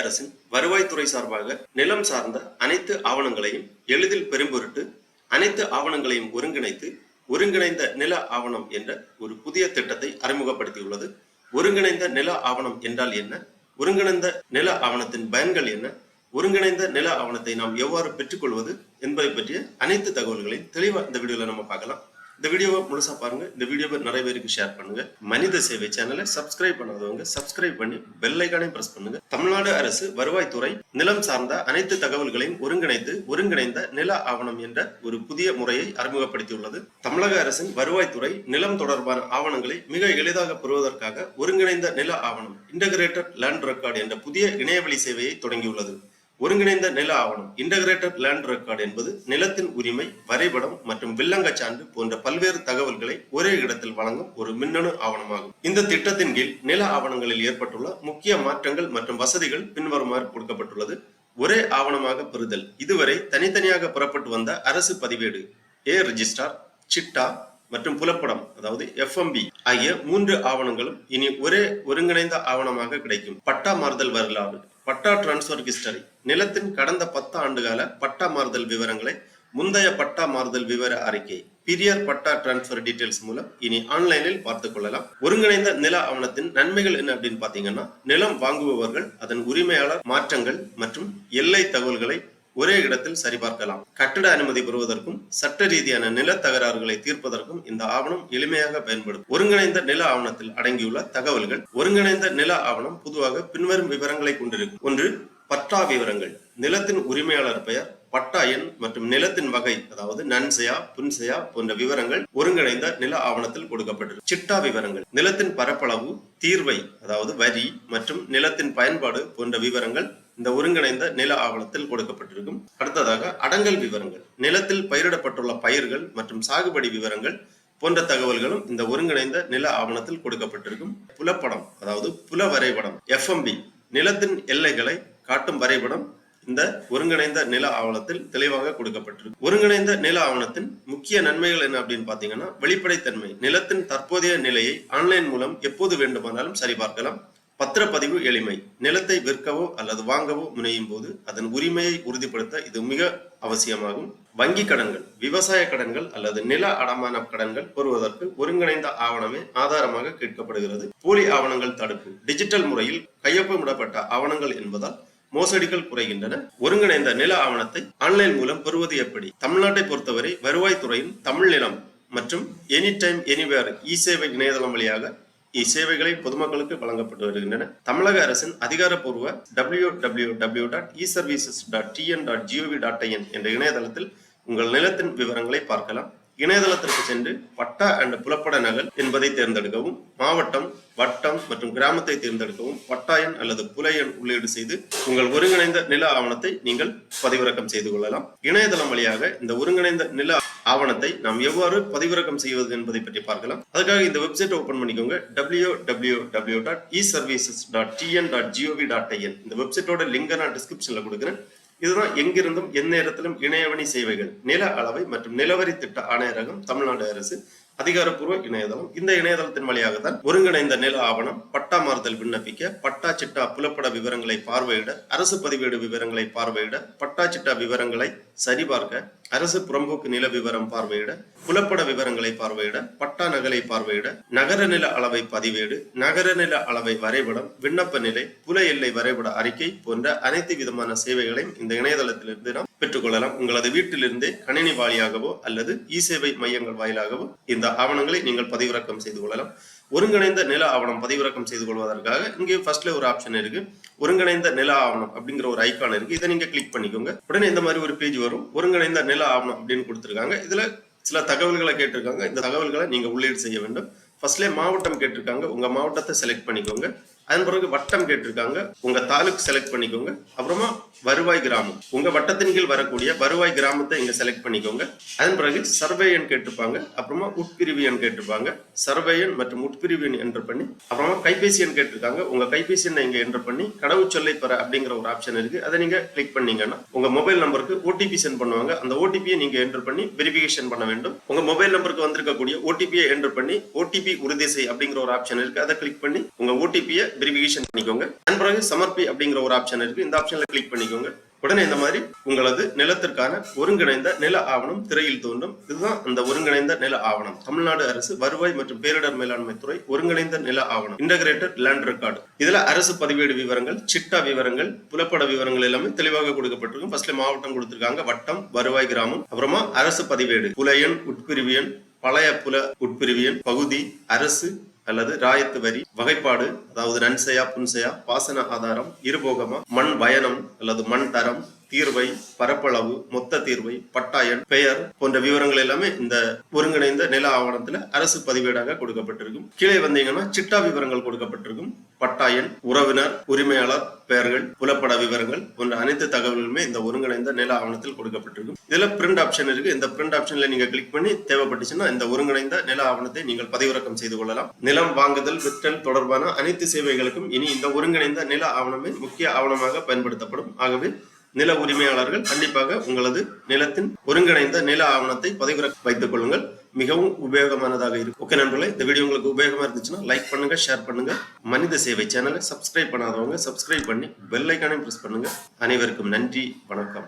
அரசின் வருவாய்த்துறை சார்பாக நிலம் சார்ந்த அனைத்து ஆவணங்களையும் எளிதில் பெறும்பொருட்டு அனைத்து ஆவணங்களையும் ஒருங்கிணைந்த நில ஆவணம் என்ற ஒரு புதிய திட்டத்தை அறிமுகப்படுத்தியுள்ளது. ஒருங்கிணைந்த நில ஆவணம் என்றால் என்ன, ஒருங்கிணைந்த நில ஆவணத்தின் பயன்கள் என்ன, ஒருங்கிணைந்த நில ஆவணத்தை நாம் எவ்வாறு பெற்றுக்கொள்வது என்பதை பற்றிய அனைத்து தகவல்களையும் தெளிவா இந்த வீடியோல நம்ம பார்க்கலாம். இந்த வீடியோவை முழுசா பாருங்க. இந்த வீடியோவை நிறைய பேருக்கு ஷேர் பண்ணுங்க. மனித சேவை சேனலை சப்ஸ்கிரைப் பண்ணாதவங்க சப்ஸ்கிரைப் பண்ணி பெல் ஐகானையும் பிரஸ் பண்ணுங்க. தமிழ்நாடு அரசு வருவாய்த்துறை நிலம் சார்ந்த அனைத்து தகவல்களையும் ஒருங்கிணைந்த நில ஆவணம் என்ற ஒரு புதிய முறையை அறிமுகப்படுத்தியுள்ளது. தமிழக அரசின் வருவாய்த்துறை நிலம் தொடர்பான ஆவணங்களை மிக எளிதாக பெறுவதற்காக ஒருங்கிணைந்த நில ஆவணம் இன்டகிரேட்டட் லேண்ட் ரெக்கார்டு என்ற புதிய இணையவழி சேவையை தொடங்கியுள்ளது. ஒருங்கிணைந்த நில ஆவணம் இன்டகிரேட்டட் லேண்ட் ரெக்கார்டு என்பது நிலத்தின் உரிமை, வரைபடம் மற்றும் வில்லங்க சான்று போன்ற பல்வேறு தகவல்களை ஒரே இடத்தில் வழங்கும் ஒரு மின்னணு ஆவணமாகும். இந்த திட்டத்தின் கீழ் நில ஆவணங்களில் ஏற்பட்டுள்ள முக்கிய மாற்றங்கள் மற்றும் வசதிகள் பின்வருமாறு கொடுக்கப்பட்டுள்ளது. ஒரே ஆவணமாக பெறுதல். இதுவரை தனித்தனியாக பெறப்பட்டு வந்த அரசு பதிவேடு, ரிஜிஸ்டார், சிட்டா மற்றும் புலப்படம் அதாவது FMB ஆகிய 3 ஆவணங்களும் இனி ஒரே ஒருங்கிணைந்த ஆவணமாக கிடைக்கும். பட்டா மாறுதல் வரலாறு, பட்டா டிரான்ஸ்பர் ஹிஸ்டரி, நிலத்தின் கடந்த 10 ஆண்டுகால பட்டா மாறுதல் விவரங்களை முந்தைய பட்டா மாறுதல் விவர அறிக்கை, பீரியர் பட்டா டிரான்ஸ்பர் டீடைல்ஸ் மூலம் இனி ஆன்லைனில் பார்த்துக் கொள்ளலாம். ஒருங்கிணைந்த நில ஆவணத்தின் நன்மைகள் என்ன அப்படின்னு பாத்தீங்கன்னா, நிலம் வாங்குபவர்கள் அதன் உரிமையாளர் மாற்றங்கள் மற்றும் எல்லை தகவல்களை ஒரே இடத்தில் சரிபார்க்கலாம். கட்டட அனுமதி பெறுவதற்கும் சட்ட ரீதியான நில தகராறுகளை தீர்ப்பதற்கும் இந்த ஆவணம் எளிமையாக பயன்படும். ஒருங்கிணைந்த நில ஆவணத்தில் அடங்கியுள்ள தகவல்கள். ஒருங்கிணைந்த நில ஆவணம் பொதுவாக பின்வரும் விவரங்களை கொண்டிருக்கும். 1. பட்டா விவரங்கள். நிலத்தின் உரிமையாளர் பெயர், பட்டா எண் மற்றும் நிலத்தின் வகை அதாவது நன்செயா, புன்செயா போன்ற விவரங்கள் ஒருங்கிணைந்த நில ஆவணத்தில் கொடுக்கப்பட்டிருக்கும். சிட்டா விவரங்கள். நிலத்தின் பரப்பளவு, தீர்வை அதாவது வரி மற்றும் நிலத்தின் பயன்பாடு போன்ற விவரங்கள் இந்த ஒருங்கிணைந்த நில ஆவணத்தில் கொடுக்கப்பட்டிருக்கும். அடுத்ததாக அடங்கல் விவரங்கள். நிலத்தில் பயிரிடப்பட்டுள்ள பயிர்கள் மற்றும் சாகுபடி விவரங்கள் போன்ற தகவல்களும் இந்த ஒருங்கிணைந்த நில ஆவணத்தில் கொடுக்கப்பட்டிருக்கும். புலப்படம் அதாவது புல வரைபடம், FMB நிலத்தின் எல்லைகளை காட்டும் வரைபடம் இந்த ஒருங்கிணைந்த நில ஆவணத்தில் தெளிவாக கொடுக்கப்பட்டிருக்கு. ஒருங்கிணைந்த நில ஆவணத்தின் முக்கிய நன்மைகள் என்ன அப்படின்னு பாத்தீங்கன்னா, வெளிப்படைத்தன்மை. நிலத்தின் தற்போதைய நிலையை ஆன்லைன் மூலம் எப்போது வேண்டுமானாலும் சரிபார்க்கலாம். பத்திரப்பதிவு எளிமை. நிலத்தை விற்கவோ அல்லது வாங்கவோ முனையும் போது அதன் உரிமையை உறுதிப்படுத்த இது மிக அவசியமாகும். வங்கி கடன்கள், விவசாய கடன்கள் அல்லது நில அடமான கடன்கள் பெறுவதற்கு ஒருங்கிணைந்த ஆவணமே ஆதாரமாக கேட்கப்படுகிறது. போலி ஆவணங்கள் தடுப்பு. டிஜிட்டல் முறையில் கையொப்பமிடப்பட்ட ஆவணங்கள் என்பதால் மோசடிகள் குறைகின்றன. ஒருங்கிணைந்த நில ஆவணத்தை ஆன்லைன் மூலம் பெறுவது எப்படி? தமிழ்நாட்டை பொறுத்தவரை வருவாய்த்துறையின் தமிழ் நிலம் மற்றும் எனி டைம் எனிவேர் சேவை இணையதளம் வழியாக இச்சேவைகளை பொதுமக்களுக்கு வழங்கப்பட்டு வருகின்றன. தமிழக அரசின் அதிகாரப்பூர்வ www.eservices.tn.gov.in என்ற இணையதளத்தில் உங்கள் நிலத்தின் விவரங்களை பார்க்கலாம். இணையதளத்திற்கு சென்று பட்டா அண்ட் புலப்பட நகல் என்பதை தேர்ந்தெடுக்கவும், மாவட்டம், வட்டம் மற்றும் கிராமத்தை தேர்ந்தெடுக்கவும், பட்டா எண் அல்லது புல எண் உள்ளீடு செய்து உங்கள் ஒருங்கிணைந்த நில ஆவணத்தை நீங்கள் பதிவிறக்கம் செய்து கொள்ளலாம். இணையதளம் வழியாக இந்த ஒருங்கிணைந்த நில ஆவணத்தை நாம் எவ்வாறு பதிவிறக்கம் செய்வது என்பதை பற்றி பார்க்கலாம். அதுக்காக இந்த வெப்சைட் ஓபன் பண்ணிக்கோங்க. www.eservices.tn.gov.in இந்த வெப்சைட்டோட லிங்கை நான் டிஸ்கிரிப்ஷன்ல கொடுக்குறேன். இதுதான் எங்கிருந்தும் எந்நேரத்திலும் இணையவழி சேவைகள், நில அளவை மற்றும் நிலவரி திட்ட ஆணையரகம், தமிழ்நாடு அரசு அதிகாரப்பூர்வ இணையதளம். இந்த இணையதளத்தின் வழியாக தான் ஒருங்கிணைந்த நில ஆவணம், பட்டா மாறுதல் விண்ணப்பிக்க, பட்டா சிட்டா புலப்பட விவரங்களை பார்வையிட, அரசு பதிவேடு விவரங்களை பார்வையிட, பட்டா சிட்டா விவரங்களை சரிபார்க்க, அரசு புறம்போக்கு நில விவரம் பார்வையிட, புலப்பட விவரங்களை பார்வையிட, பட்டா நகலை பார்வையிட, நகர நில அளவை பதிவேடு, நகர நில அளவை வரைபடம், விண்ணப்ப நிலை, புல எல்லை வரைபட அறிக்கை போன்ற அனைத்து விதமான சேவைகளையும் இந்த இணையதளத்திலிருந்து நாம் பெற்றுக்கொள்ளலாம். உங்களது வீட்டிலிருந்தே கணினி வாயிலாகவோ அல்லது சேவை மையங்கள் வாயிலாகவோ இந்த ஆவணங்களை நீங்கள் பதிவிறக்கம் செய்து கொள்ளலாம். ஒருங்கிணைந்த நில ஆவணம் பதிவிறக்கம் செய்து கொள்வதற்காக இங்கே ஃபர்ஸ்ட்ல ஒரு ஆப்ஷன் இருக்கு, ஒருங்கிணைந்த நில ஆவணம் அப்படிங்கிற ஒரு ஐக்கான் இருக்கு. இதை நீங்க கிளிக் பண்ணிக்கோங்க. உடனே இந்த மாதிரி ஒரு பேஜ் வரும். ஒருங்கிணைந்த நில ஆவணம் அப்படின்னு கொடுத்திருக்காங்க. இதுல சில தகவல்களை கேட்டிருக்காங்க. இந்த தகவல்களை நீங்க உள்ளீடு செய்ய வேண்டும். ஃபர்ஸ்ட்ல மாவட்டம் கேட்டிருக்காங்க, உங்க மாவட்டத்தை செலக்ட் பண்ணிக்கோங்க. அதன் பிறகு வட்டம் கேட்டிருக்காங்க, உங்க தாலுக்கு செலக்ட் பண்ணிக்கோங்க. அப்புறமா வருவாய் கிராமம். உங்க வட்டத்தின் கீழ் வரக்கூடிய வருவாய் கிராமத்தை இங்க செலக்ட் பண்ணிக்கோங்க. அதன் பிறகு சர்வே எண் கேட்டிருப்பாங்க, அப்புறமா உட்பிரிவு எண் கேட்டிருப்பாங்க. சர்வே எண் மற்றும் உட்பிரிவு எண் என்டர் பண்ணி அப்புறமா கைபேசி எண் கேட்டிருக்காங்க. உங்க கைபேசி எண்ணை இங்க என்டர் பண்ணி கடவுச்சொல்லை பெற அப்படிங்கிற ஒரு ஆப்ஷன் இருக்கு. அதை நீங்க கிளிக் பண்ணீங்கன்னா உங்க மொபைல் நம்பருக்கு ஓடிபி சென்ட் பண்ணுவாங்க. அந்த ஓடிபியை நீங்க என்டர் பண்ணி வெரிஃபிகேஷன் பண்ண வேண்டும். உங்க மொபைல் நம்பருக்கு வந்திருக்கக்கூடிய ஓடிபியை என்டர் பண்ணி ஓடிபி உறுதி செய் அப்படிங்கிற ஒரு ஆப்ஷன் இருக்கு. அதை கிளிக் பண்ணி உங்க ஓடிபியை வெரிஃபிகேஷன் பண்ணிக்கோங்க. அதன் பிறகு சமர்ப்பி அப்படிங்கிற ஒரு ஆப்ஷன் இருக்கு. இந்த ஆப்ஷன்ல கிளிக் பண்ணிக்கோங்க. உடனே இந்த மாதிரி உங்களது நிலத்திற்கான ஒருங்கிணைந்த நில ஆவணம் திரையில் தோன்றும். இதுதான் அந்த ஒருங்கிணைந்த நில ஆவணம். தமிழ்நாடு அரசு வருவாய் மற்றும் பேரிடர் மேலாண்மை துறை ஒருங்கிணைந்த நில ஆவணம், இன்டகிரேட்டட் லேண்ட் ரெக்கார்டு. இதுல அரசு பதிவேடு விவரங்கள், சிட்டா விவரங்கள், புலப்பட விவரங்கள் எல்லாமே தெளிவாக கொடுக்கப்பட்டிருக்கும். ஃபர்ஸ்ட்ல மாவட்டம் கொடுத்திருக்காங்க, வட்டம், வருவாய் கிராமம், அப்புறமா அரசு பதிவேடு, புலையன், உட்பிரிவு எண், பழைய புல உட்பிரிவு எண், பகுதி, அரசு அல்லது ராயத்து வரி, வகைப்பாடு, அதாவது நன்செயா புன்செயா, பாசன ஆதாரம், இருபோகமா, மண் பயணம் அல்லது மண் தரம், தீர்வை, பரப்பளவு, மொத்த தீர்வை, பட்டாயன், பெயர் போன்ற விவரங்கள் எல்லாமே இந்த ஒருங்கிணைந்த நில ஆவணத்துல அரசு பதிவேடாக கொடுக்கப்பட்டிருக்கும். கீழே வந்தீங்கன்னா சிட்டா விவரங்கள் கொடுக்கப்பட்டிருக்கும். பட்டாயன், உறவினர், உரிமையாளர் பெயர்கள், புலப்பட விவரங்கள் போன்ற அனைத்து தகவல்களுமே இந்த ஒருங்கிணைந்த நில ஆவணத்தில் கொடுக்கப்பட்டிருக்கும். இதுல பிரிண்ட் ஆப்ஷன் இருக்கு. இந்த பிரிண்ட் ஆப்ஷன்ல நீங்க கிளிக் பண்ணி தேவைப்பட்டுச்சுன்னா இந்த ஒருங்கிணைந்த நில ஆவணத்தை நீங்கள் பதிவிறக்கம் செய்து கொள்ளலாம். நிலம் வாங்குதல், விற்றல் தொடர்பான அனைத்து சேவைகளுக்கும் இனி இந்த ஒருங்கிணைந்த நில ஆவணமே முக்கிய ஆவணமாக பயன்படுத்தப்படும். ஆகவே நில உரிமையாளர்கள் கண்டிப்பாக உங்களது நிலத்தின் ஒருங்கிணைந்த நில ஆவணத்தை பதிவிறக்க வைத்துக் கொள்ளுங்கள். மிகவும் உபயோகமானதாக இருக்கும். ஓகே நண்பர்களே, இந்த வீடியோ உங்களுக்கு உபயோகமா இருந்துச்சுன்னா லைக் பண்ணுங்க, ஷேர் பண்ணுங்க. மனித சேவை சேனலை சப்ஸ்கிரைப் பண்ணாதவங்க சப்ஸ்கிரைப் பண்ணி பெல் ஐக்கானையும் பிரஸ் பண்ணுங்க. அனைவருக்கும் நன்றி, வணக்கம்.